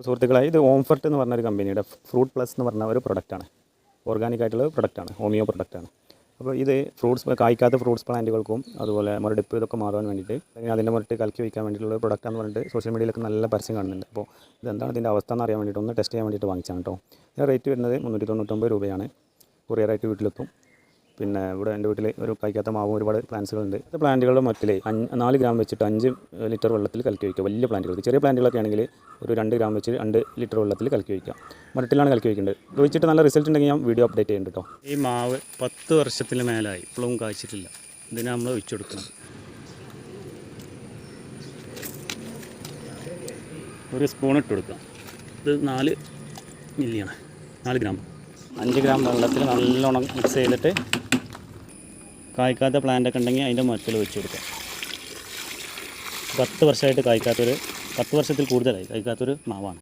സുഹൃത്തുക്കളെ, ഇത് ഓംഫർട്ട് എന്ന് പറഞ്ഞൊരു കമ്പനിയുടെ ഫ്രൂട്ട് പ്ലസ് എന്ന് പറഞ്ഞ ഒരു പ്രൊഡക്റ്റാണ്. ഓർഗാനിക് ആയിട്ടുള്ള പ്രൊഡക്റ്റാണ്, ഹോമിയോ പ്രൊഡക്റ്റാണ്. അപ്പോൾ ഇത് കായ്ക്കാത്ത ഫ്രൂട്ട്സ് പ്ലാന്റുകൾക്കും അതുപോലെ മുരടിപ്പ് ഇതൊക്കെ മാറാൻ വേണ്ടിയിട്ട് അല്ലെങ്കിൽ അതിൻ്റെ മുരട്ട് കലക്കി വയ്ക്കാൻ വേണ്ടിയിട്ടുള്ള പ്രൊഡക്റ്റാന്ന് പറഞ്ഞിട്ട് സോഷ്യൽ മീഡിയയിലൊക്കെ നല്ല പരസ്യം കാണുന്നുണ്ട്. അപ്പോൾ ഇതെന്താണ് ഇതിൻ്റെ അവസ്ഥ എന്ന് അറിയാൻ വേണ്ടിയിട്ട് ഒന്ന് ടെസ്റ്റ് ചെയ്യാൻ വേണ്ടിയിട്ട് വാങ്ങിച്ചാണ് കേട്ടോ. ഇതിൻ്റെ റേറ്റ് വരുന്നത് 399 രൂപയാണ്. കൊറിയറായിട്ട് വീട്ടിലെത്തും. പിന്നെ ഇവിടെ എൻ്റെ വീട്ടിൽ ഒരു കായ്ക്കാത്ത മാവും ഒരുപാട് പ്ലാന്റ്സുകളുണ്ട്. ഈ പ്ലാന്റുകളുടെ മൊത്തത്തിൽ 4 ഗ്രാം വെച്ചിട്ട് 5 ലിറ്റർ വെള്ളത്തിൽ കലക്കി വയ്ക്കുക. വലിയ പ്ലാന്റുകൾക്ക്, ചെറിയ പ്ലാന്റുകളൊക്കെ ആണെങ്കിൽ ഒരു 2 ഗ്രാം വെച്ച് 2 ലിറ്റർ വെള്ളത്തിൽ കലക്കി വയ്ക്കുക. മരട്ടിലാണ് കലക്കി വയ്ക്കേണ്ടത്. ഇത് വെച്ചിട്ട് നല്ല റിസൾട്ട് ഉണ്ടെങ്കിൽ ഞാൻ വീഡിയോ അപ്ഡേറ്റ് ചെയ്യുന്നുണ്ട് കേട്ടോ. ഈ മാവ് 10 വർഷത്തിന് മേലായി, ഇപ്പോഴും കായ്ച്ചിട്ടില്ല. ഇതിന് നമ്മൾ ഒഴിച്ചു കൊടുക്കണം. ഒരു സ്പൂൺ ഇട്ട് കൊടുക്കാം. ഇത് 4 മില്ലിയാണ്, 4 ഗ്രാം. 5 ഗ്രാം വെള്ളത്തിൽ നല്ലോണം മിക്സ് ചെയ്തിട്ട് കായ്ക്കാത്ത പ്ലാന്റൊക്കെ ഉണ്ടെങ്കിൽ അതിൻ്റെ മരത്തിൽ വെച്ച് കൊടുക്കാം. 10 വർഷമായിട്ട് കായ്ക്കാത്തൊരു 10 വർഷത്തിൽ കൂടുതലായി കായ്ക്കാത്തൊരു മാവാണ്.